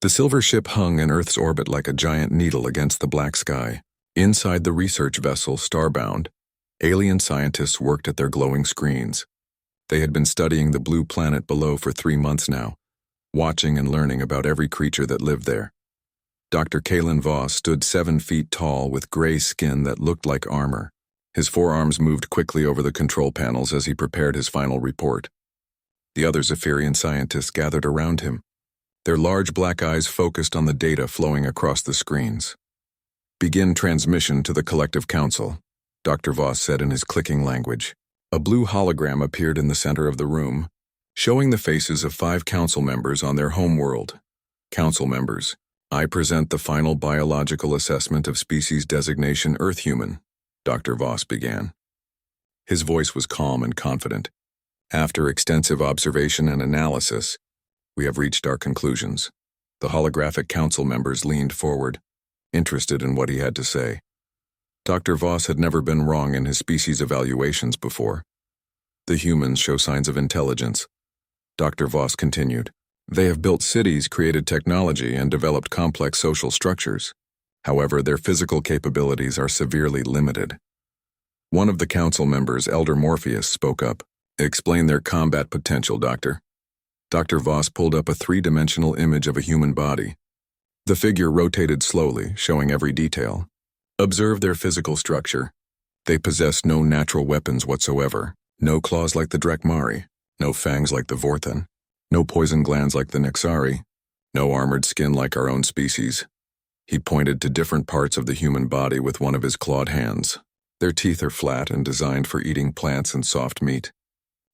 The silver ship hung in Earth's orbit like a giant needle against the black sky. Inside the research vessel, Starbound, alien scientists worked at their glowing screens. They had been studying the blue planet below for 3 months now, watching and learning about every creature that lived there. Dr. Kalen Voss stood 7 feet tall with gray skin that looked like armor. His forearms moved quickly over the control panels as he prepared his final report. The other Zephyrian scientists gathered around him, their large black eyes focused on the data flowing across the screens. "Begin transmission to the Collective Council," Dr. Voss said in his clicking language. A blue hologram appeared in the center of the room, showing the faces of 5 council members on their home world. "Council members, I present the final biological assessment of species designation Earth-Human," Dr. Voss began. His voice was calm and confident. "After extensive observation and analysis, we have reached our conclusions." The holographic council members leaned forward, interested in what he had to say. Dr. Voss had never been wrong in his species evaluations before. "The humans show signs of intelligence," Dr. Voss continued. "They have built cities, created technology, and developed complex social structures. However, their physical capabilities are severely limited." One of the council members, Elder Morpheus, spoke up. "Explain their combat potential, Doctor." Dr. Voss pulled up a 3-dimensional image of a human body. The figure rotated slowly, showing every detail. "Observe their physical structure. They possess no natural weapons whatsoever, no claws like the Drakmari, no fangs like the Vorthan, no poison glands like the Nexari, no armored skin like our own species." He pointed to different parts of the human body with one of his clawed hands. "Their teeth are flat and designed for eating plants and soft meat.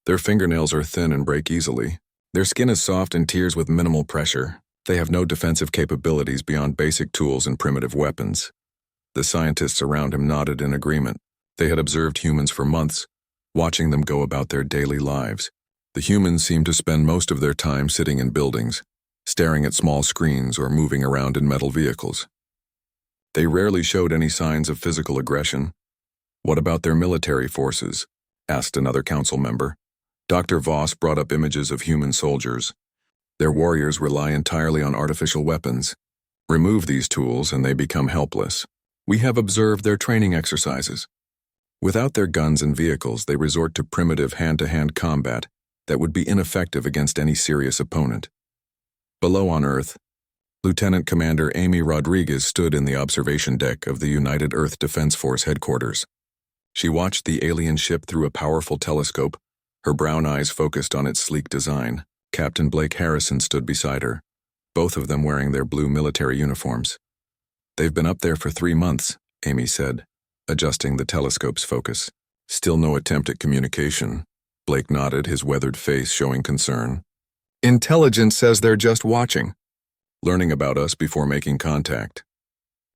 Their fingernails are thin and break easily. Their skin is soft and tears with minimal pressure. They have no defensive capabilities beyond basic tools and primitive weapons." The scientists around him nodded in agreement. They had observed humans for months, watching them go about their daily lives. The humans seemed to spend most of their time sitting in buildings, staring at small screens or moving around in metal vehicles. They rarely showed any signs of physical aggression. "What about their military forces?" asked another council member. Dr. Voss brought up images of human soldiers. "Their warriors rely entirely on artificial weapons. Remove these tools and they become helpless. We have observed their training exercises. Without their guns and vehicles, they resort to primitive hand-to-hand combat that would be ineffective against any serious opponent." Below on Earth, Lieutenant Commander Amy Rodriguez stood in the observation deck of the United Earth Defense Force headquarters. She watched the alien ship through a powerful telescope, her brown eyes focused on its sleek design. Captain Blake Harrison stood beside her, both of them wearing their blue military uniforms. "They've been up there for 3 months, Amy said, adjusting the telescope's focus. "Still no attempt at communication." Blake nodded, his weathered face showing concern. "Intelligence says they're just watching, learning about us before making contact."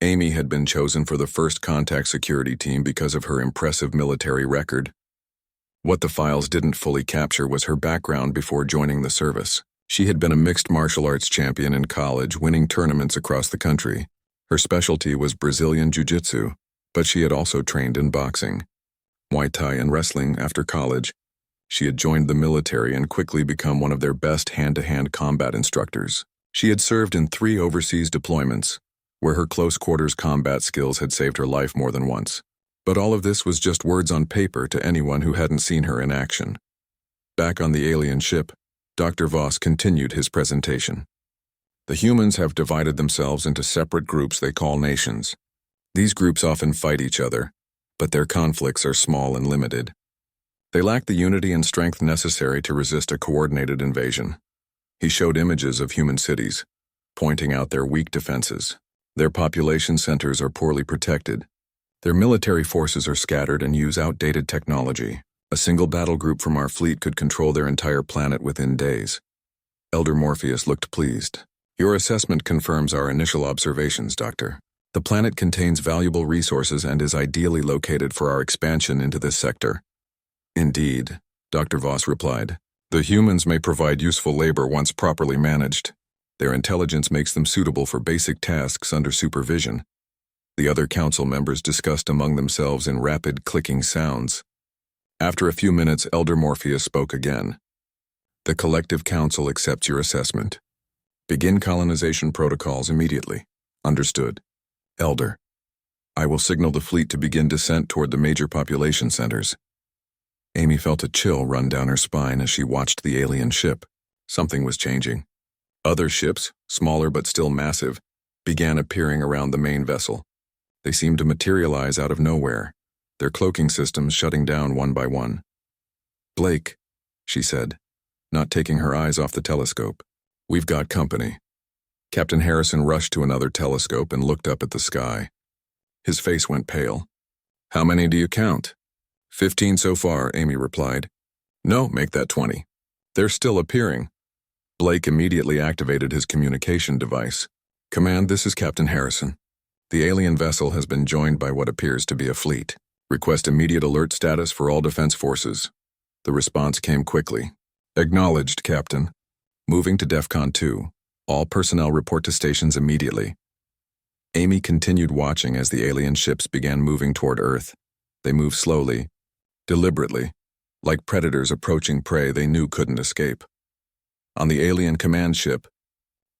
Amy had been chosen for the first contact security team because of her impressive military record. What the files didn't fully capture was her background before joining the service. She had been a mixed martial arts champion in college, winning tournaments across the country. Her specialty was Brazilian Jiu-Jitsu, but she had also trained in boxing, Muay Thai, and wrestling after college. She had joined the military and quickly become one of their best hand-to-hand combat instructors. She had served in 3 overseas deployments, where her close-quarters combat skills had saved her life more than once. But all of this was just words on paper to anyone who hadn't seen her in action. Back on the alien ship, Dr. Voss continued his presentation. "The humans have divided themselves into separate groups they call nations. These groups often fight each other, but their conflicts are small and limited. They lack the unity and strength necessary to resist a coordinated invasion." He showed images of human cities, pointing out their weak defenses. Their population centers are poorly protected. Their military forces are scattered and use outdated technology. A single battle group from our fleet could control their entire planet within days. Elder Morpheus looked pleased. "Your assessment confirms our initial observations, Doctor. The planet contains valuable resources and is ideally located for our expansion into this sector." "Indeed," Dr. Voss replied. "The humans may provide useful labor once properly managed. Their intelligence makes them suitable for basic tasks under supervision." The other council members discussed among themselves in rapid clicking sounds. After a few minutes, Elder Morpheus spoke again. "The Collective Council accepts your assessment. Begin colonization protocols immediately. Understood. Elder. I will signal the fleet to begin descent toward the major population centers. Amy felt a chill run down her spine as she watched the alien ship. Something was changing. Other ships, smaller but still massive, began appearing around the main vessel. They seemed to materialize out of nowhere, their cloaking systems shutting down one by one. Blake, she said, not taking her eyes off the telescope. We've got company. Captain Harrison rushed to another telescope and looked up at the sky. His face went pale. How many do you count? 15 so far, Amy replied. No, make that 20. They're still appearing. Blake immediately activated his communication device. Command, this is Captain Harrison. The alien vessel has been joined by what appears to be a fleet. Request immediate alert status for all defense forces. The response came quickly. Acknowledged, Captain. Moving to DEFCON 2. All personnel report to stations immediately. Amy continued watching as the alien ships began moving toward Earth. They moved slowly, deliberately, like predators approaching prey they knew couldn't escape. On the alien command ship,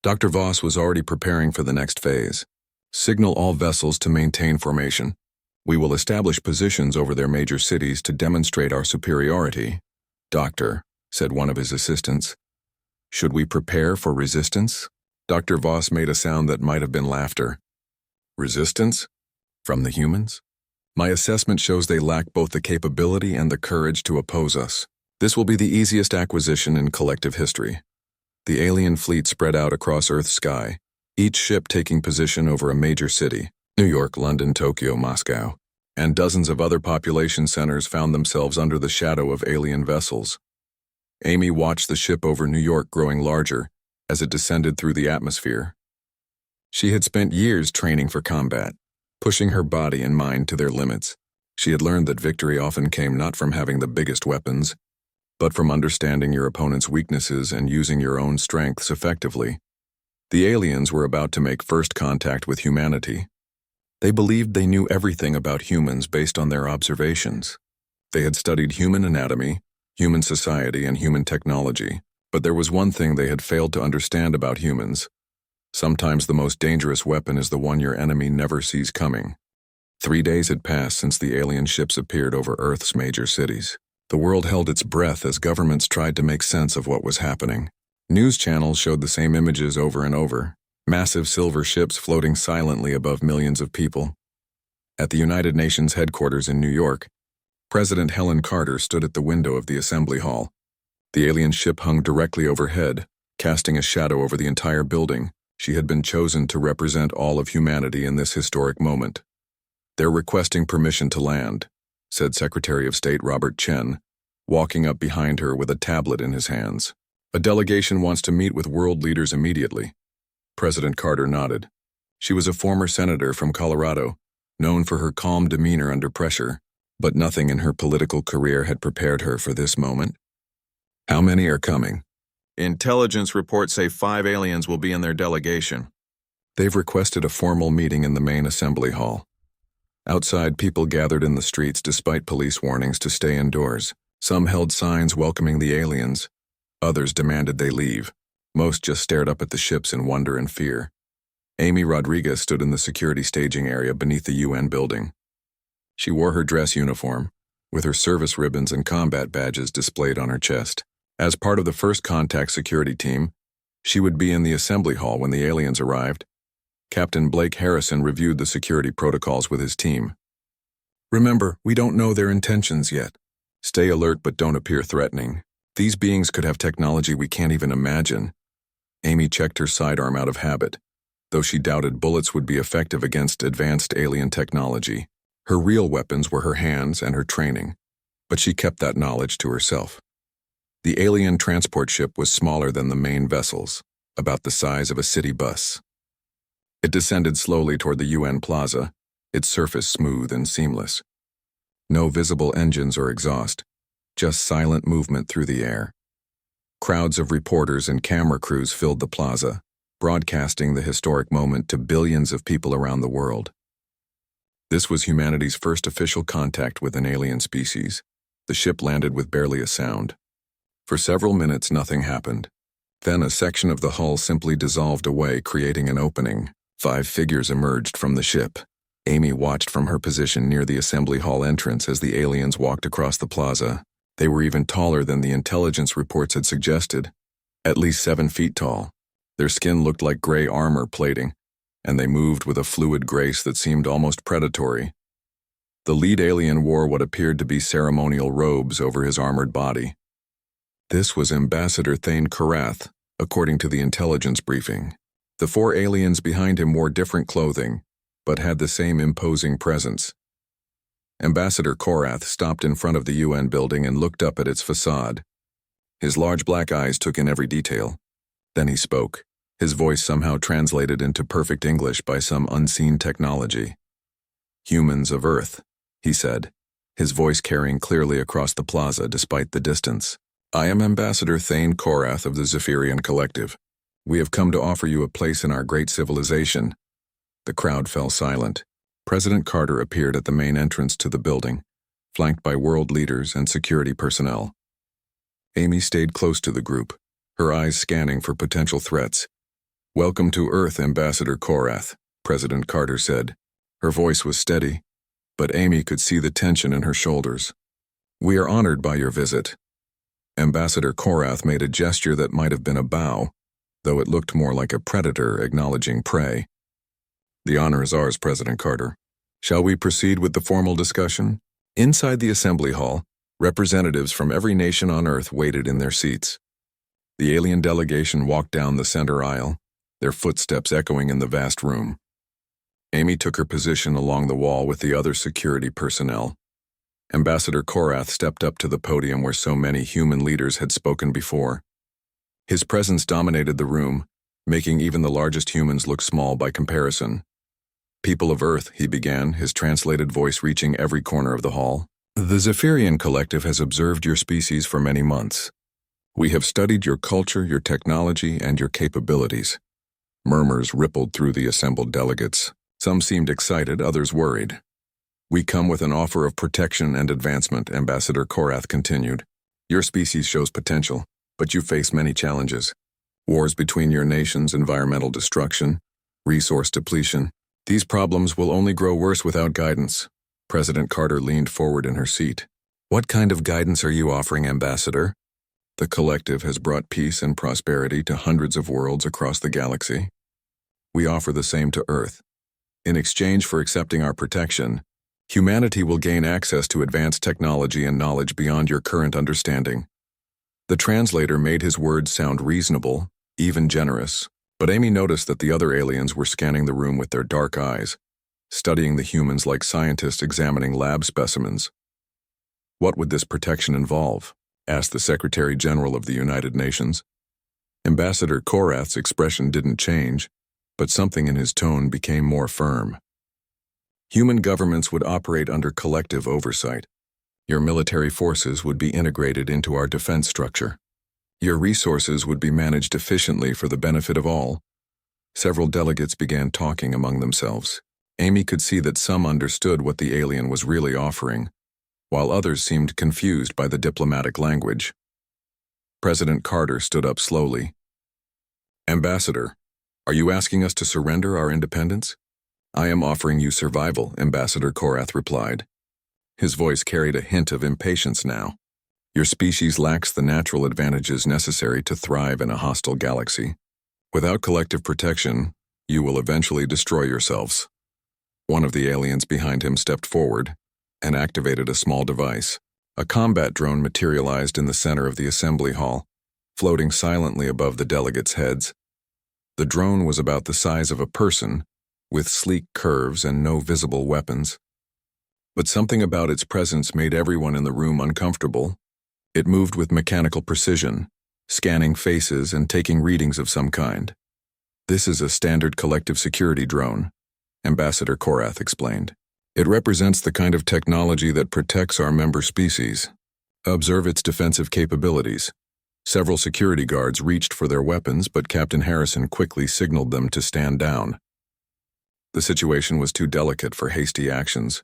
Dr. Voss was already preparing for the next phase. Signal all vessels to maintain formation. We will establish positions over their major cities to demonstrate our superiority. Doctor, said one of his assistants. Should we prepare for resistance? Dr. Voss made a sound that might have been laughter. Resistance? From the humans? My assessment shows they lack both the capability and the courage to oppose us. This will be the easiest acquisition in collective history. The alien fleet spread out across Earth's sky, each ship taking position over a major city, New York, London, Tokyo, Moscow, and dozens of other population centers found themselves under the shadow of alien vessels. Amy watched the ship over New York growing larger as it descended through the atmosphere. She had spent years training for combat, pushing her body and mind to their limits. She had learned that victory often came not from having the biggest weapons, but from understanding your opponent's weaknesses and using your own strengths effectively. The aliens were about to make first contact with humanity. They believed they knew everything about humans based on their observations. They had studied human anatomy, human society, and human technology, but there was one thing they had failed to understand about humans. Sometimes the most dangerous weapon is the one your enemy never sees coming. 3 days had passed since the alien ships appeared over Earth's major cities. The world held its breath as governments tried to make sense of what was happening. News channels showed the same images over and over, massive silver ships floating silently above millions of people. At the United Nations headquarters in New York, President Helen Carter stood at the window of the assembly hall. The alien ship hung directly overhead, casting a shadow over the entire building. She had been chosen to represent all of humanity in this historic moment. They're requesting permission to land, said Secretary of State Robert Chen, walking up behind her with a tablet in his hands. A delegation wants to meet with world leaders immediately. President Carter nodded. She was a former senator from Colorado, known for her calm demeanor under pressure, but nothing in her political career had prepared her for this moment. How many are coming? Intelligence reports say 5 aliens will be in their delegation. They've requested a formal meeting in the main assembly hall. Outside, people gathered in the streets despite police warnings to stay indoors. Some held signs welcoming the aliens. Others demanded they leave. Most just stared up at the ships in wonder and fear. Amy Rodriguez stood in the security staging area beneath the UN building. She wore her dress uniform, with her service ribbons and combat badges displayed on her chest. As part of the first contact security team, she would be in the assembly hall when the aliens arrived. Captain Blake Harrison reviewed the security protocols with his team. Remember, we don't know their intentions yet. Stay alert but don't appear threatening. These beings could have technology we can't even imagine. Amy checked her sidearm out of habit, though she doubted bullets would be effective against advanced alien technology. Her real weapons were her hands and her training, but she kept that knowledge to herself. The alien transport ship was smaller than the main vessels, about the size of a city bus. It descended slowly toward the UN Plaza, its surface smooth and seamless. No visible engines or exhaust, just silent movement through the air. Crowds of reporters and camera crews filled the plaza, broadcasting the historic moment to billions of people around the world. This was humanity's first official contact with an alien species. The ship landed with barely a sound. For several minutes, nothing happened. Then a section of the hull simply dissolved away, creating an opening. 5 figures emerged from the ship. Amy watched from her position near the assembly hall entrance as the aliens walked across the plaza. They were even taller than the intelligence reports had suggested, at least 7 feet tall. Their skin looked like gray armor plating, and they moved with a fluid grace that seemed almost predatory. The lead alien wore what appeared to be ceremonial robes over his armored body. This was Ambassador Thane Korath, according to the intelligence briefing. The 4 aliens behind him wore different clothing, but had the same imposing presence. Ambassador Korath stopped in front of the UN building and looked up at its facade. His large black eyes took in every detail. Then he spoke, his voice somehow translated into perfect English by some unseen technology. "Humans of Earth," he said, his voice carrying clearly across the plaza despite the distance. "I am Ambassador Thane Korath of the Zephyrian Collective. We have come to offer you a place in our great civilization." The crowd fell silent. President Carter appeared at the main entrance to the building, flanked by world leaders and security personnel. Amy stayed close to the group, her eyes scanning for potential threats. "Welcome to Earth, Ambassador Korath," President Carter said. Her voice was steady, but Amy could see the tension in her shoulders. "We are honored by your visit." Ambassador Korath made a gesture that might have been a bow, though it looked more like a predator acknowledging prey. "The honor is ours, President Carter. Shall we proceed with the formal discussion?" Inside the assembly hall, representatives from every nation on Earth waited in their seats. The alien delegation walked down the center aisle, their footsteps echoing in the vast room. Amy took her position along the wall with the other security personnel. Ambassador Korath stepped up to the podium where so many human leaders had spoken before. His presence dominated the room, making even the largest humans look small by comparison. "People of Earth," he began, his translated voice reaching every corner of the hall. "The Zephyrian Collective has observed your species for many months. We have studied your culture, your technology, and your capabilities." Murmurs rippled through the assembled delegates. Some seemed excited, others worried. "We come with an offer of protection and advancement," Ambassador Korath continued. "Your species shows potential, but you face many challenges. Wars between your nations, environmental destruction, resource depletion. These problems will only grow worse without guidance." President Carter leaned forward in her seat. "What kind of guidance are you offering, Ambassador?" "The Collective has brought peace and prosperity to hundreds of worlds across the galaxy. We offer the same to Earth. In exchange for accepting our protection, humanity will gain access to advanced technology and knowledge beyond your current understanding." The translator made his words sound reasonable, even generous, but Amy noticed that the other aliens were scanning the room with their dark eyes, studying the humans like scientists examining lab specimens. "What would this protection involve?" asked the Secretary General of the United Nations. Ambassador Korath's expression didn't change, but something in his tone became more firm. "Human governments would operate under collective oversight. Your military forces would be integrated into our defense structure. Your resources would be managed efficiently for the benefit of all." Several delegates began talking among themselves. Amy could see that some understood what the alien was really offering, while others seemed confused by the diplomatic language. President Carter stood up slowly. "Ambassador, are you asking us to surrender our independence?" "I am offering you survival," Ambassador Korath replied. His voice carried a hint of impatience now. "Your species lacks the natural advantages necessary to thrive in a hostile galaxy. Without collective protection, you will eventually destroy yourselves." One of the aliens behind him stepped forward and activated a small device. A combat drone materialized in the center of the assembly hall, floating silently above the delegates' heads. The drone was about the size of a person, with sleek curves and no visible weapons. But something about its presence made everyone in the room uncomfortable. It moved with mechanical precision, scanning faces and taking readings of some kind. "This is a standard collective security drone," Ambassador Korath explained. "It represents the kind of technology that protects our member species. Observe its defensive capabilities." Several security guards reached for their weapons, but Captain Harrison quickly signaled them to stand down. The situation was too delicate for hasty actions.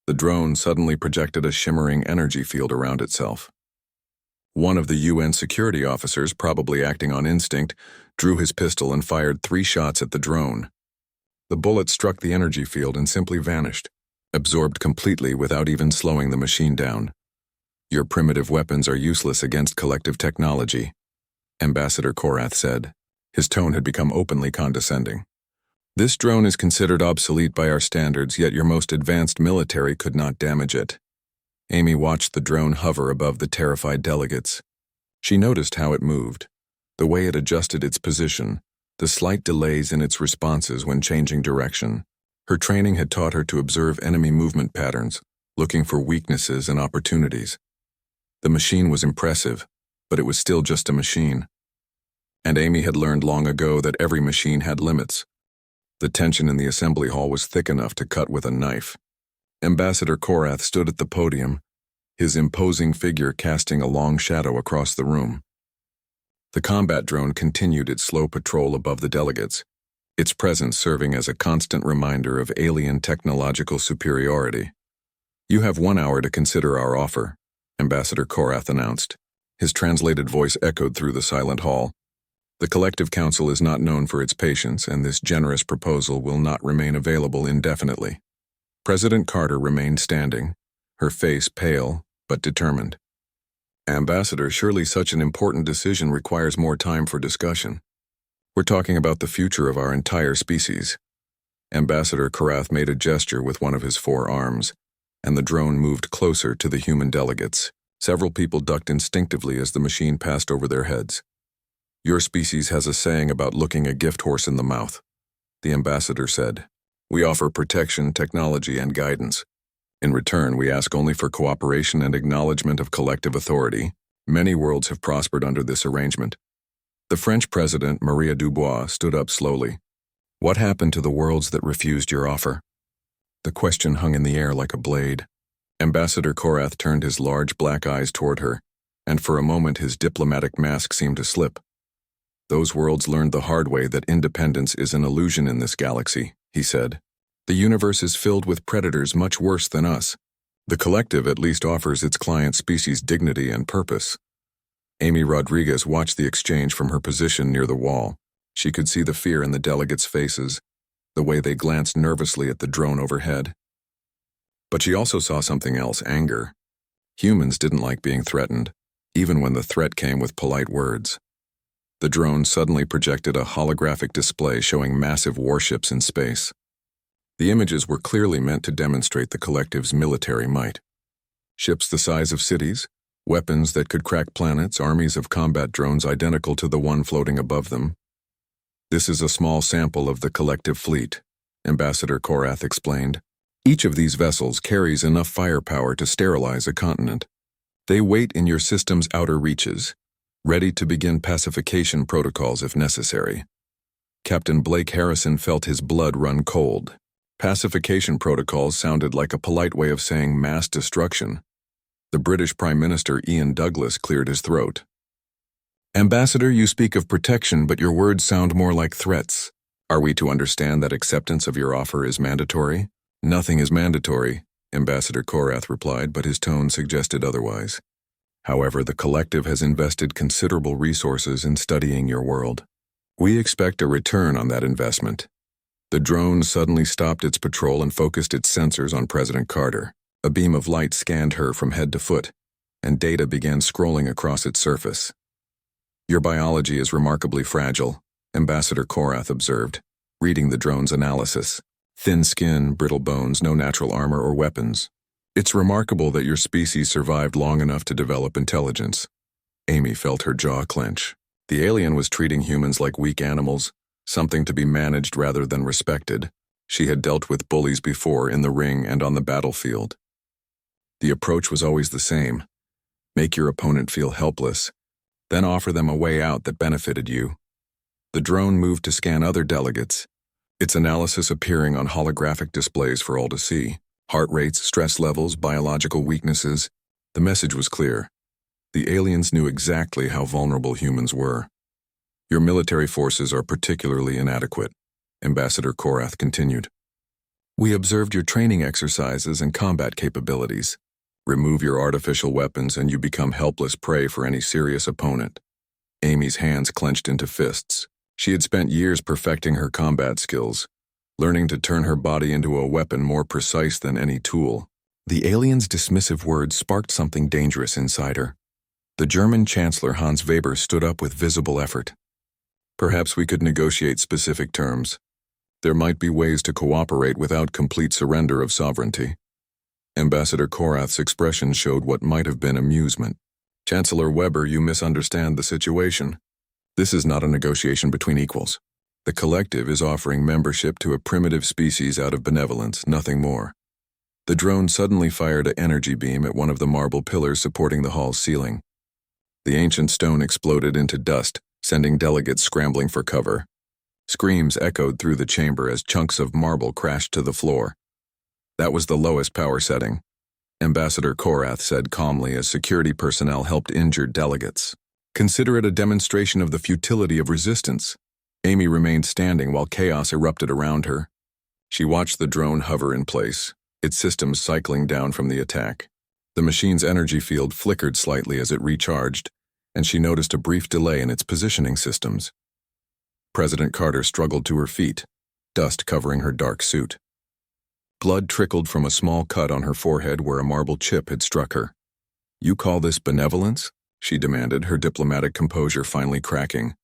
The drone suddenly projected a shimmering energy field around itself. One of the UN security officers, probably acting on instinct, drew his pistol and fired 3 shots at the drone. The bullet struck the energy field and simply vanished, absorbed completely without even slowing the machine down. Your primitive weapons are useless against collective technology, Ambassador Korath said. His tone had become openly condescending. This drone is considered obsolete by our standards, yet your most advanced military could not damage it. Amy watched the drone hover above the terrified delegates. She noticed how it moved, the way it adjusted its position, the slight delays in its responses when changing direction. Her training had taught her to observe enemy movement patterns, looking for weaknesses and opportunities. The machine was impressive, but it was still just a machine. And Amy had learned long ago that every machine had limits. The tension in the assembly hall was thick enough to cut with a knife. Ambassador Korath stood at the podium, his imposing figure casting a long shadow across the room. The combat drone continued its slow patrol above the delegates, its presence serving as a constant reminder of alien technological superiority. "You have 1 hour to consider our offer," Ambassador Korath announced. His translated voice echoed through the silent hall. "The Collective Council is not known for its patience, and this generous proposal will not remain available indefinitely." President Carter remained standing, her face pale but determined. "Ambassador, surely such an important decision requires more time for discussion. We're talking about the future of our entire species." Ambassador Korath made a gesture with one of his 4 arms, and the drone moved closer to the human delegates. Several people ducked instinctively as the machine passed over their heads. "Your species has a saying about looking a gift horse in the mouth," the ambassador said. "We offer protection, technology, and guidance. In return, we ask only for cooperation and acknowledgement of collective authority. Many worlds have prospered under this arrangement." The French president, Maria Dubois, stood up slowly. "What happened to the worlds that refused your offer?" The question hung in the air like a blade. Ambassador Korath turned his large black eyes toward her, and for a moment his diplomatic mask seemed to slip. "Those worlds learned the hard way that independence is an illusion in this galaxy," he said. "The universe is filled with predators much worse than us. The collective at least offers its client species dignity and purpose." Amy Rodriguez watched the exchange from her position near the wall. She could see the fear in the delegates' faces, the way they glanced nervously at the drone overhead. But she also saw something else, anger. Humans didn't like being threatened, even when the threat came with polite words. The drone suddenly projected a holographic display showing massive warships in space. The images were clearly meant to demonstrate the collective's military might. Ships the size of cities, weapons that could crack planets, armies of combat drones identical to the one floating above them. "This is a small sample of the collective fleet," Ambassador Korath explained. "Each of these vessels carries enough firepower to sterilize a continent. They wait in your system's outer reaches, ready to begin pacification protocols if necessary." Captain Blake Harrison felt his blood run cold. Pacification protocols sounded like a polite way of saying mass destruction. The British Prime Minister Ian Douglas cleared his throat. "Ambassador, you speak of protection, but your words sound more like threats. Are we to understand that acceptance of your offer is mandatory?" "Nothing is mandatory," Ambassador Korath replied, but his tone suggested otherwise. "However, the collective has invested considerable resources in studying your world. We expect a return on that investment." The drone suddenly stopped its patrol and focused its sensors on President Carter. A beam of light scanned her from head to foot, and data began scrolling across its surface. "Your biology is remarkably fragile," Ambassador Korath observed, reading the drone's analysis. "Thin skin, brittle bones, no natural armor or weapons. It's remarkable that your species survived long enough to develop intelligence." Amy felt her jaw clench. The alien was treating humans like weak animals, something to be managed rather than respected. She had dealt with bullies before in the ring and on the battlefield. The approach was always the same. Make your opponent feel helpless, then offer them a way out that benefited you. The drone moved to scan other delegates, its analysis appearing on holographic displays for all to see. Heart rates, stress levels, biological weaknesses. The message was clear. The aliens knew exactly how vulnerable humans were. "Your military forces are particularly inadequate," Ambassador Korath continued. "We observed your training exercises and combat capabilities. Remove your artificial weapons and you become helpless prey for any serious opponent. Amy's hands clenched into fists. She had spent years perfecting her combat skills, learning to turn her body into a weapon more precise than any tool. The alien's dismissive words sparked something dangerous inside her. The German Chancellor Hans Weber stood up with visible effort. Perhaps we could negotiate specific terms. There might be ways to cooperate without complete surrender of sovereignty. Ambassador Korath's expression showed what might have been amusement. Chancellor Weber, you misunderstand the situation. This is not a negotiation between equals. The collective is offering membership to a primitive species out of benevolence, nothing more. The drone suddenly fired an energy beam at one of the marble pillars supporting the hall's ceiling. The ancient stone exploded into dust, sending delegates scrambling for cover. Screams echoed through the chamber as chunks of marble crashed to the floor. That was the lowest power setting, Ambassador Korath said calmly as security personnel helped injured delegates. Consider it a demonstration of the futility of resistance. Amy remained standing while chaos erupted around her. She watched the drone hover in place, its systems cycling down from the attack. The machine's energy field flickered slightly as it recharged, and she noticed a brief delay in its positioning systems. President Carter struggled to her feet, dust covering her dark suit. Blood trickled from a small cut on her forehead where a marble chip had struck her. You call this benevolence? She demanded, her diplomatic composure finally cracking.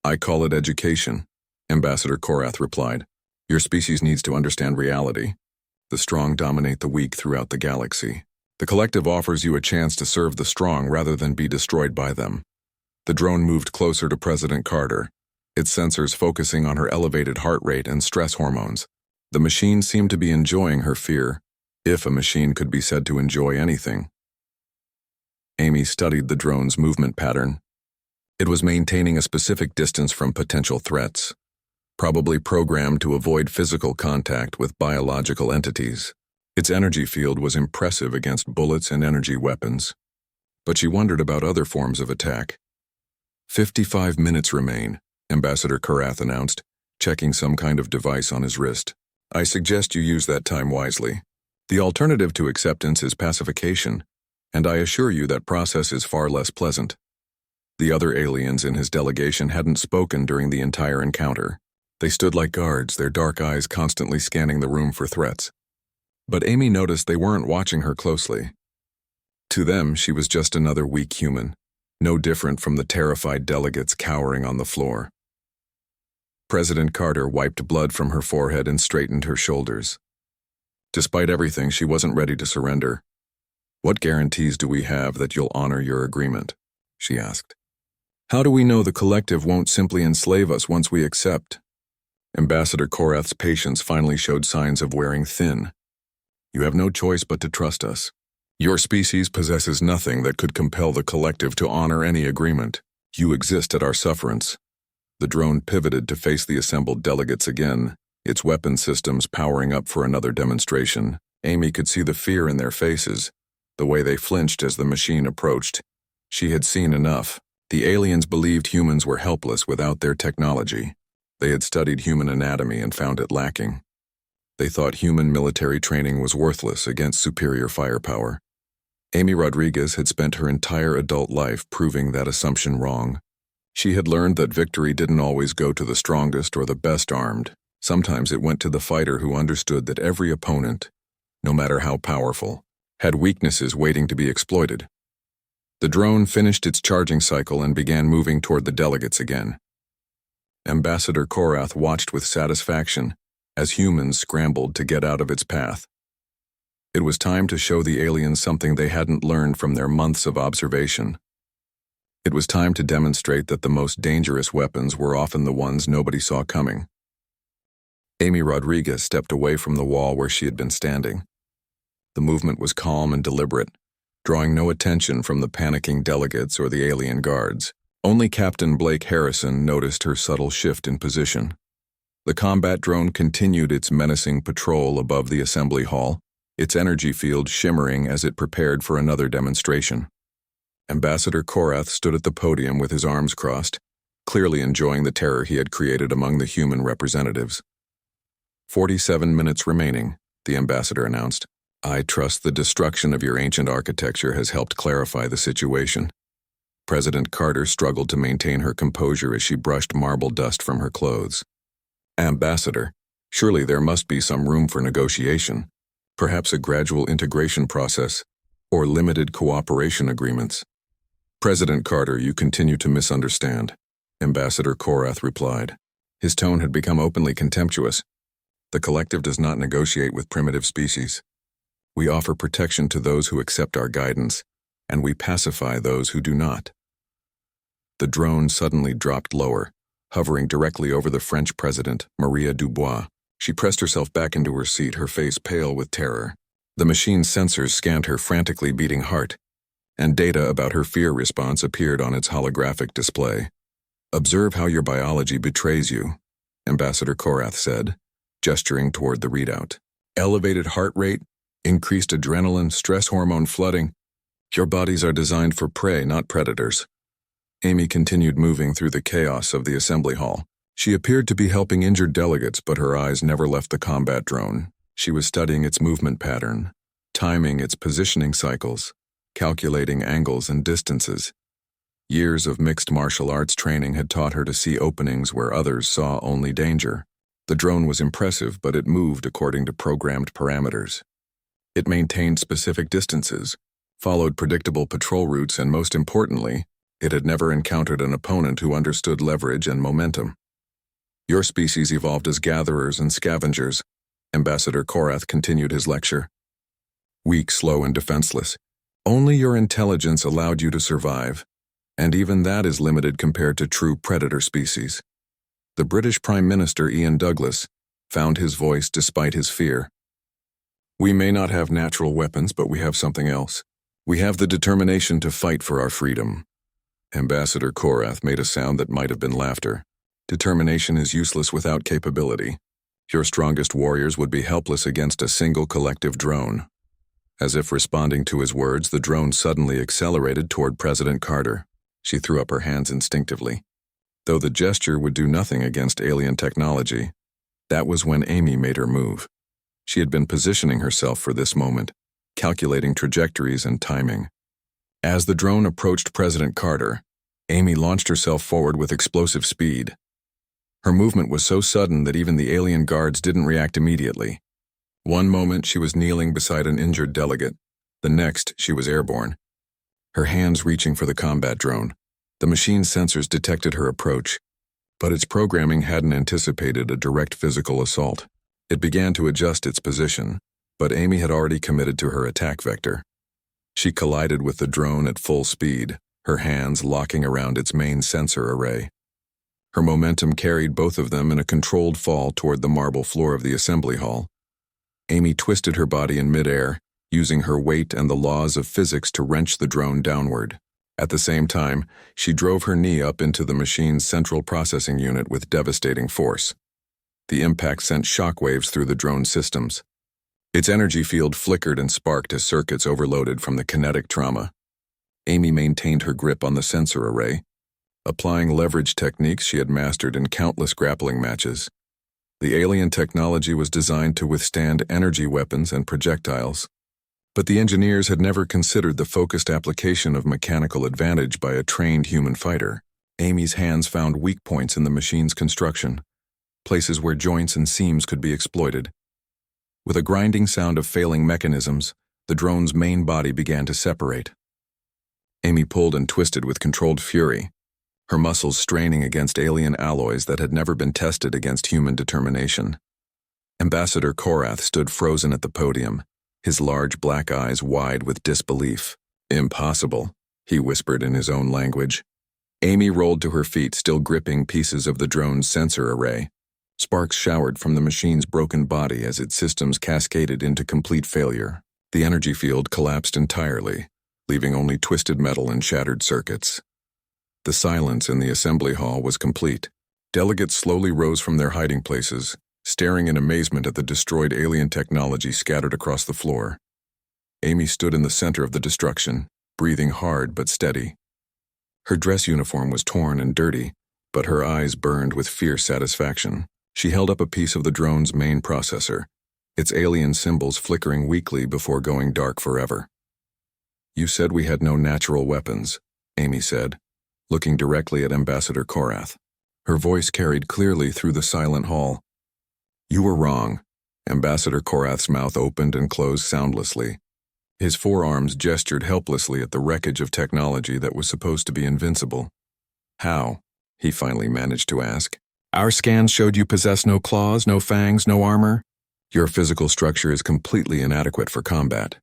I call it education, Ambassador Korath replied. Your species needs to understand reality. The strong dominate the weak throughout the galaxy. The collective offers you a chance to serve the strong rather than be destroyed by them. The drone moved closer to President Carter, its sensors focusing on her elevated heart rate and stress hormones. The machine seemed to be enjoying her fear, if a machine could be said to enjoy anything. Amy studied the drone's movement pattern. It was maintaining a specific distance from potential threats, probably programmed to avoid physical contact with biological entities. Its energy field was impressive against bullets and energy weapons, but she wondered about other forms of attack. 55 minutes remain, Ambassador Korath announced, checking some kind of device on his wrist. I suggest you use that time wisely. The alternative to acceptance is pacification, and I assure you that process is far less pleasant. The other aliens in his delegation hadn't spoken during the entire encounter. They stood like guards, their dark eyes constantly scanning the room for threats. But Amy noticed they weren't watching her closely. To them, she was just another weak human, no different from the terrified delegates cowering on the floor. President Carter wiped blood from her forehead and straightened her shoulders. Despite everything, she wasn't ready to surrender. What guarantees do we have that you'll honor your agreement? She asked. How do we know the collective won't simply enslave us once we accept? Ambassador Korath's patience finally showed signs of wearing thin. You have no choice but to trust us. Your species possesses nothing that could compel the collective to honor any agreement. You exist at our sufferance. The drone pivoted to face the assembled delegates again, its weapon systems powering up for another demonstration. Amy could see the fear in their faces, the way they flinched as the machine approached. She had seen enough. The aliens believed humans were helpless without their technology. They had studied human anatomy and found it lacking. They thought human military training was worthless against superior firepower. Amy Rodriguez had spent her entire adult life proving that assumption wrong. She had learned that victory didn't always go to the strongest or the best armed. Sometimes it went to the fighter who understood that every opponent, no matter how powerful, had weaknesses waiting to be exploited. The drone finished its charging cycle and began moving toward the delegates again. Ambassador Korath watched with satisfaction as humans scrambled to get out of its path. It was time to show the aliens something they hadn't learned from their months of observation. It was time to demonstrate that the most dangerous weapons were often the ones nobody saw coming. Amy Rodriguez stepped away from the wall where she had been standing. The movement was calm and deliberate, drawing no attention from the panicking delegates or the alien guards. Only Captain Blake Harrison noticed her subtle shift in position. The combat drone continued its menacing patrol above the assembly hall, its energy field shimmering as it prepared for another demonstration. Ambassador Korath stood at the podium with his arms crossed, clearly enjoying the terror he had created among the human representatives. 47 minutes remaining, the ambassador announced. I trust the destruction of your ancient architecture has helped clarify the situation. President Carter struggled to maintain her composure as she brushed marble dust from her clothes. Ambassador, surely there must be some room for negotiation, perhaps a gradual integration process, or limited cooperation agreements. President Carter, you continue to misunderstand, Ambassador Korath replied. His tone had become openly contemptuous. The collective does not negotiate with primitive species. We offer protection to those who accept our guidance, and we pacify those who do not. The drone suddenly dropped lower, hovering directly over the French president, Maria Dubois. She pressed herself back into her seat, her face pale with terror. The machine's sensors scanned her frantically beating heart, and data about her fear response appeared on its holographic display. Observe how your biology betrays you, Ambassador Korath said, gesturing toward the readout. Elevated heart rate, increased adrenaline, stress hormone flooding. Your bodies are designed for prey, not predators. Amy continued moving through the chaos of the assembly hall. She appeared to be helping injured delegates, but her eyes never left the combat drone. She was studying its movement pattern, timing its positioning cycles, calculating angles and distances. Years of mixed martial arts training had taught her to see openings where others saw only danger. The drone was impressive, but it moved according to programmed parameters. It maintained specific distances, followed predictable patrol routes, and most importantly, it had never encountered an opponent who understood leverage and momentum. Your species evolved as gatherers and scavengers, Ambassador Korath continued his lecture. Weak, slow, and defenseless. Only your intelligence allowed you to survive, and even that is limited compared to true predator species. The British Prime Minister Ian Douglas found his voice despite his fear. We may not have natural weapons, but we have something else. We have the determination to fight for our freedom. Ambassador Korath made a sound that might have been laughter. Determination is useless without capability. Your strongest warriors would be helpless against a single collective drone. As if responding to his words, the drone suddenly accelerated toward President Carter. She threw up her hands instinctively. Though the gesture would do nothing against alien technology, that was when Amy made her move. She had been positioning herself for this moment, calculating trajectories and timing. As the drone approached President Carter, Amy launched herself forward with explosive speed. Her movement was so sudden that even the alien guards didn't react immediately. One moment she was kneeling beside an injured delegate, the next she was airborne, her hands reaching for the combat drone. The machine's sensors detected her approach, but its programming hadn't anticipated a direct physical assault. It began to adjust its position, but Amy had already committed to her attack vector. She collided with the drone at full speed, her hands locking around its main sensor array. Her momentum carried both of them in a controlled fall toward the marble floor of the assembly hall. Amy twisted her body in midair, using her weight and the laws of physics to wrench the drone downward. At the same time, she drove her knee up into the machine's central processing unit with devastating force. The impact sent shockwaves through the drone's systems. Its energy field flickered and sparked as circuits overloaded from the kinetic trauma. Amy maintained her grip on the sensor array, applying leverage techniques she had mastered in countless grappling matches. The alien technology was designed to withstand energy weapons and projectiles, but the engineers had never considered the focused application of mechanical advantage by a trained human fighter. Amy's hands found weak points in the machine's construction, places where joints and seams could be exploited. With a grinding sound of failing mechanisms, the drone's main body began to separate. Amy pulled and twisted with controlled fury, her muscles straining against alien alloys that had never been tested against human determination. Ambassador Korath stood frozen at the podium, his large black eyes wide with disbelief. Impossible, he whispered in his own language. Amy rolled to her feet, still gripping pieces of the drone's sensor array. Sparks showered from the machine's broken body as its systems cascaded into complete failure. The energy field collapsed entirely, leaving only twisted metal and shattered circuits. The silence in the assembly hall was complete. Delegates slowly rose from their hiding places, staring in amazement at the destroyed alien technology scattered across the floor. Amy stood in the center of the destruction, breathing hard but steady. Her dress uniform was torn and dirty, but her eyes burned with fierce satisfaction. She held up a piece of the drone's main processor, its alien symbols flickering weakly before going dark forever. "You said we had no natural weapons," Amy said, looking directly at Ambassador Korath. Her voice carried clearly through the silent hall. "You were wrong." Ambassador Korath's mouth opened and closed soundlessly. His forearms gestured helplessly at the wreckage of technology that was supposed to be invincible. "How?" he finally managed to ask. "Our scans showed you possess no claws, no fangs, no armor. Your physical structure is completely inadequate for combat."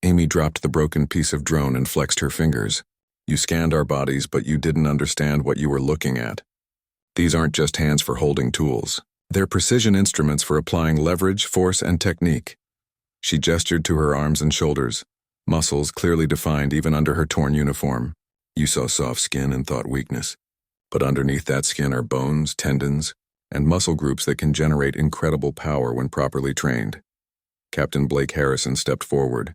Amy dropped the broken piece of drone and flexed her fingers. "You scanned our bodies, but you didn't understand what you were looking at. These aren't just hands for holding tools. They're precision instruments for applying leverage, force, and technique." She gestured to her arms and shoulders, muscles clearly defined even under her torn uniform. "You saw soft skin and thought weakness. But underneath that skin are bones, tendons, and muscle groups that can generate incredible power when properly trained." Captain Blake Harrison stepped forward,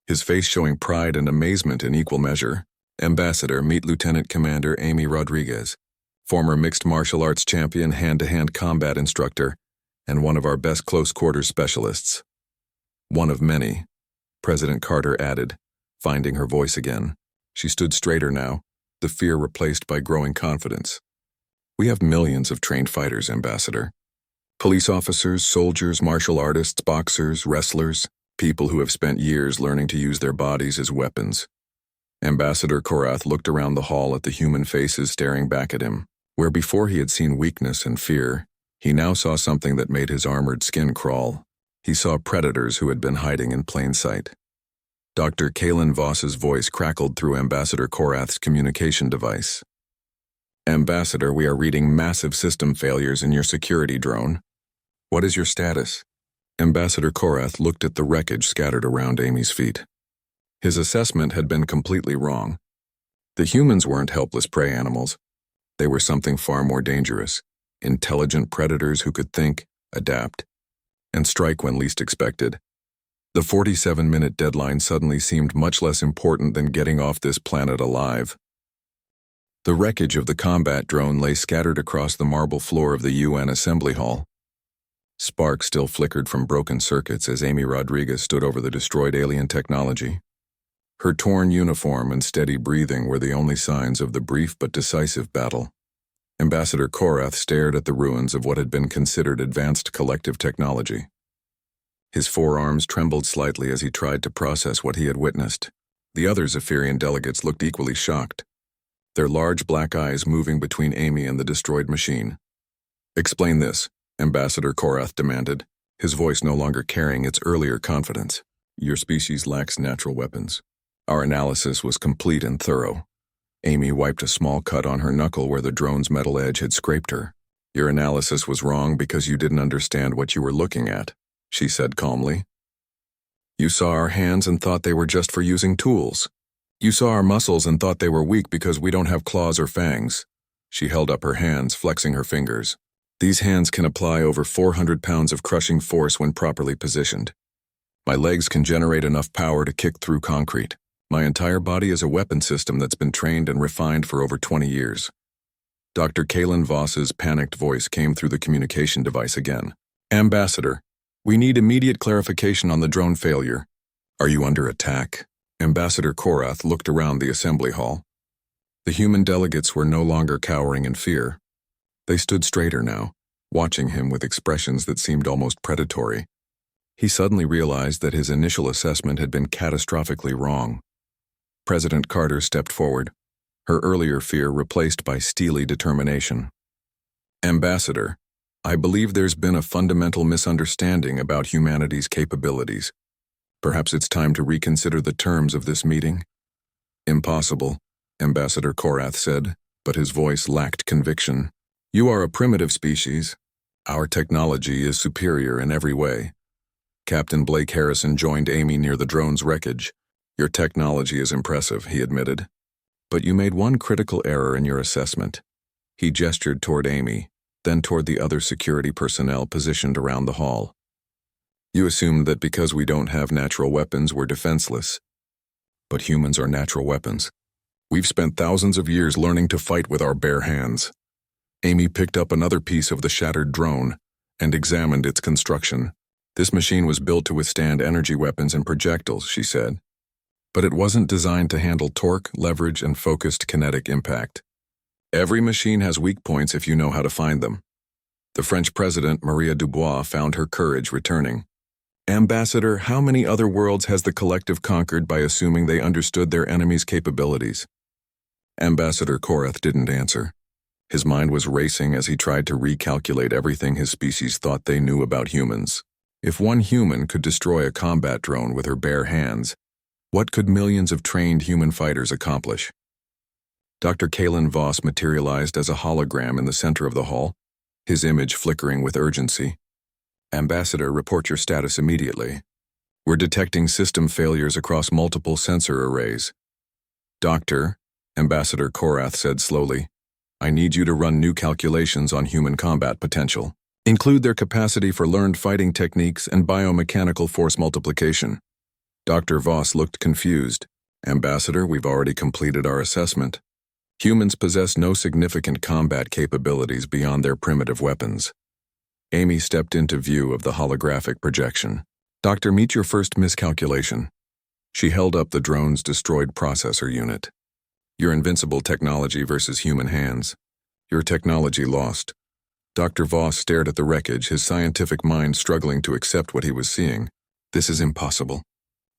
his face showing pride and amazement in equal measure. "Ambassador, meet Lieutenant Commander Amy Rodriguez, former mixed martial arts champion, hand-to-hand combat instructor, and one of our best close-quarters specialists." "One of many," President Carter added, finding her voice again. She stood straighter now, the fear replaced by growing confidence. "We have millions of trained fighters, Ambassador. Police officers, soldiers, martial artists, boxers, wrestlers, people who have spent years learning to use their bodies as weapons." Ambassador Korath looked around the hall at the human faces staring back at him. Where before he had seen weakness and fear, he now saw something that made his armored skin crawl. He saw predators who had been hiding in plain sight. Dr. Kalen Voss's voice crackled through Ambassador Korath's communication device. "Ambassador, we are reading massive system failures in your security drone. What is your status?" Ambassador Korath looked at the wreckage scattered around Amy's feet. His assessment had been completely wrong. The humans weren't helpless prey animals. They were something far more dangerous, intelligent predators who could think, adapt, and strike when least expected. The 47-minute deadline suddenly seemed much less important than getting off this planet alive. The wreckage of the combat drone lay scattered across the marble floor of the UN Assembly Hall. Sparks still flickered from broken circuits as Amy Rodriguez stood over the destroyed alien technology. Her torn uniform and steady breathing were the only signs of the brief but decisive battle. Ambassador Korath stared at the ruins of what had been considered advanced collective technology. His forearms trembled slightly as he tried to process what he had witnessed. The other Zephyrian delegates looked equally shocked, their large black eyes moving between Amy and the destroyed machine. "Explain this," Ambassador Korath demanded, his voice no longer carrying its earlier confidence. "Your species lacks natural weapons. Our analysis was complete and thorough." Amy wiped a small cut on her knuckle where the drone's metal edge had scraped her. "Your analysis was wrong because you didn't understand what you were looking at," she said calmly. "You saw our hands and thought they were just for using tools. You saw our muscles and thought they were weak because we don't have claws or fangs." She held up her hands, flexing her fingers. "These hands can apply over 400 pounds of crushing force when properly positioned. My legs can generate enough power to kick through concrete. My entire body is a weapon system that's been trained and refined for over 20 years. Dr. Kalen Voss's panicked voice came through the communication device again. "Ambassador, we need immediate clarification on the drone failure. Are you under attack?" Ambassador Korath looked around the assembly hall. The human delegates were no longer cowering in fear. They stood straighter now, watching him with expressions that seemed almost predatory. He suddenly realized that his initial assessment had been catastrophically wrong. President Carter stepped forward, her earlier fear replaced by steely determination. "Ambassador, I believe there's been a fundamental misunderstanding about humanity's capabilities. Perhaps it's time to reconsider the terms of this meeting." "Impossible," Ambassador Korath said, but his voice lacked conviction. "You are a primitive species. Our technology is superior in every way." Captain Blake Harrison joined Amy near the drone's wreckage. "Your technology is impressive," he admitted. "But you made one critical error in your assessment." He gestured toward Amy, then toward the other security personnel positioned around the hall. "You assumed that because we don't have natural weapons, we're defenseless. But humans are natural weapons. We've spent thousands of years learning to fight with our bare hands." Amy picked up another piece of the shattered drone and examined its construction. This machine was built to withstand energy weapons and projectiles, she said. But it wasn't designed to handle torque, leverage, and focused kinetic impact. Every machine has weak points if you know how to find them. The French president, Maria Dubois, found her courage returning. Ambassador, how many other worlds has the collective conquered by assuming they understood their enemy's capabilities? Ambassador Korath didn't answer. His mind was racing as he tried to recalculate everything his species thought they knew about humans. If one human could destroy a combat drone with her bare hands, what could millions of trained human fighters accomplish? Dr. Kalen Voss materialized as a hologram in the center of the hall, his image flickering with urgency. Ambassador, report your status immediately. We're detecting system failures across multiple sensor arrays. Doctor, Ambassador Korath said slowly, I need you to run new calculations on human combat potential. Include their capacity for learned fighting techniques and biomechanical force multiplication. Dr. Voss looked confused. Ambassador, we've already completed our assessment. Humans possess no significant combat capabilities beyond their primitive weapons. Amy stepped into view of the holographic projection. Doctor, meet your first miscalculation. She held up the drone's destroyed processor unit. Your invincible technology versus human hands. Your technology lost. Dr. Voss stared at the wreckage, his scientific mind struggling to accept what he was seeing. This is impossible.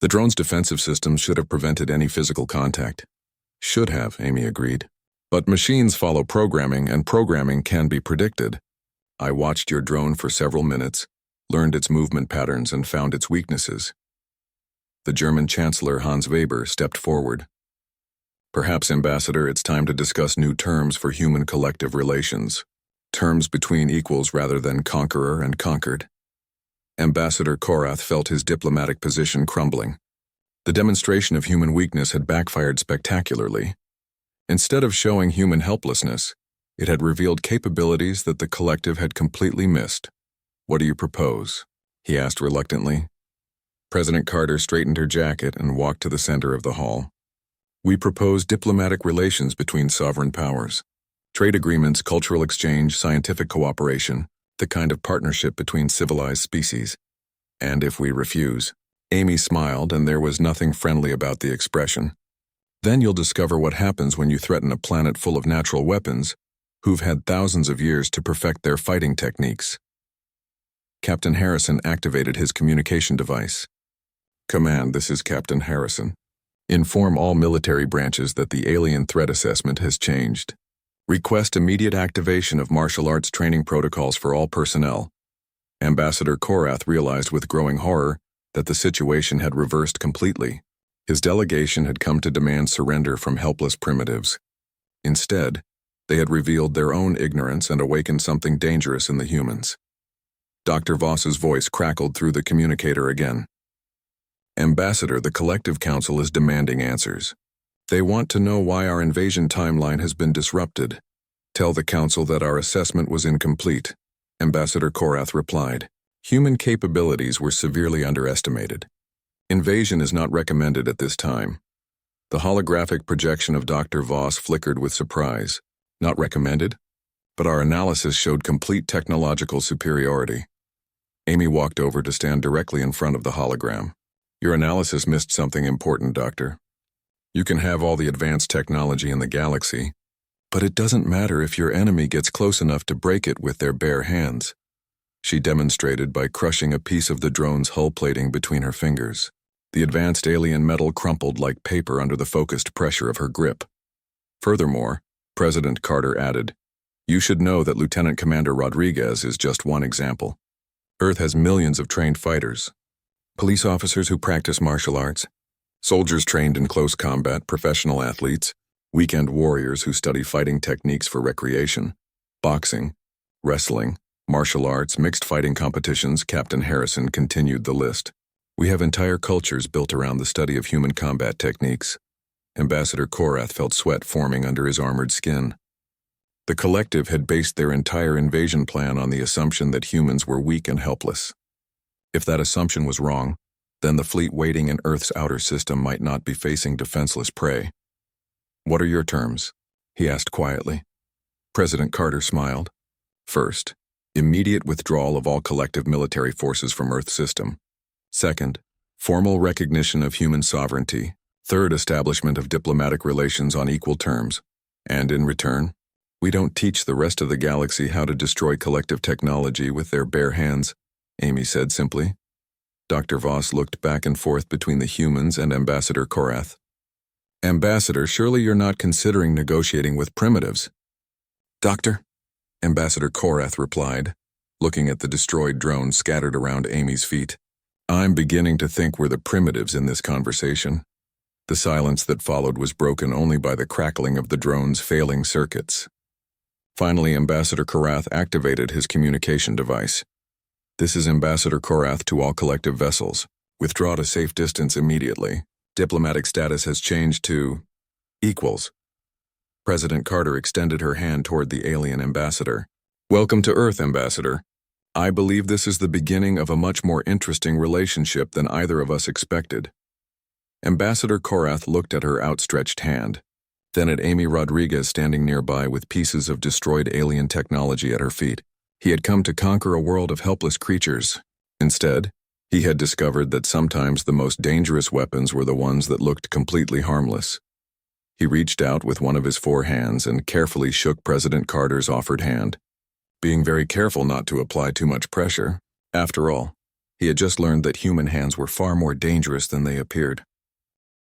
The drone's defensive systems should have prevented any physical contact. Should have, Amy agreed. But machines follow programming, and programming can be predicted. I watched your drone for several minutes, learned its movement patterns, and found its weaknesses. The German Chancellor Hans Weber stepped forward. Perhaps, Ambassador, it's time to discuss new terms for human collective relations. Terms between equals rather than conqueror and conquered. Ambassador Korath felt his diplomatic position crumbling. The demonstration of human weakness had backfired spectacularly. Instead of showing human helplessness, it had revealed capabilities that the collective had completely missed. What do you propose? He asked reluctantly. President Carter straightened her jacket and walked to the center of the hall. We propose diplomatic relations between sovereign powers. Trade agreements, cultural exchange, scientific cooperation, the kind of partnership between civilized species. And if we refuse? Amy smiled, and there was nothing friendly about the expression. Then you'll discover what happens when you threaten a planet full of natural weapons who've had thousands of years to perfect their fighting techniques. Captain Harrison activated his communication device. Command, this is Captain Harrison. Inform all military branches that the alien threat assessment has changed. Request immediate activation of martial arts training protocols for all personnel. Ambassador Korath realized with growing horror that the situation had reversed completely. His delegation had come to demand surrender from helpless primitives. Instead, they had revealed their own ignorance and awakened something dangerous in the humans. Dr. Voss's voice crackled through the communicator again. Ambassador, the Collective Council is demanding answers. They want to know why our invasion timeline has been disrupted. Tell the Council that our assessment was incomplete. Ambassador Korath replied. Human capabilities were severely underestimated. Invasion is not recommended at this time. The holographic projection of Dr. Voss flickered with surprise. Not recommended? But our analysis showed complete technological superiority. Amy walked over to stand directly in front of the hologram. Your analysis missed something important, Doctor. You can have all the advanced technology in the galaxy, but it doesn't matter if your enemy gets close enough to break it with their bare hands. She demonstrated by crushing a piece of the drone's hull plating between her fingers. The advanced alien metal crumpled like paper under the focused pressure of her grip. Furthermore, President Carter added, you should know that Lieutenant Commander Rodriguez is just one example. Earth has millions of trained fighters. Police officers who practice martial arts, soldiers trained in close combat, professional athletes, weekend warriors who study fighting techniques for recreation, boxing, wrestling, martial arts, mixed fighting competitions. Captain Harrison continued the list. We have entire cultures built around the study of human combat techniques. Ambassador Korath felt sweat forming under his armored skin. The collective had based their entire invasion plan on the assumption that humans were weak and helpless. If that assumption was wrong, then the fleet waiting in Earth's outer system might not be facing defenseless prey. What are your terms? He asked quietly. President Carter smiled. First, Immediate withdrawal of all collective military forces from Earth system. Second, formal recognition of human sovereignty. Third, establishment of diplomatic relations on equal terms. And in return, we don't teach the rest of the galaxy how to destroy collective technology with their bare hands, Amy said simply. Dr. Voss looked back and forth between the humans and Ambassador Korath. Ambassador, surely you're not considering negotiating with primitives. Doctor? Ambassador Korath replied, looking at the destroyed drone scattered around Amy's feet. I'm beginning to think we're the primitives in this conversation. The silence that followed was broken only by the crackling of the drone's failing circuits. Finally, Ambassador Korath activated his communication device. This is Ambassador Korath to all collective vessels. Withdraw to safe distance immediately. Diplomatic status has changed to equals. President Carter extended her hand toward the alien ambassador. Welcome to Earth, Ambassador. I believe this is the beginning of a much more interesting relationship than either of us expected. Ambassador Korath looked at her outstretched hand, then at Amy Rodriguez standing nearby with pieces of destroyed alien technology at her feet. He had come to conquer a world of helpless creatures. Instead, he had discovered that sometimes the most dangerous weapons were the ones that looked completely harmless. He reached out with one of his 4 hands and carefully shook President Carter's offered hand, being very careful not to apply too much pressure. After all, he had just learned that human hands were far more dangerous than they appeared.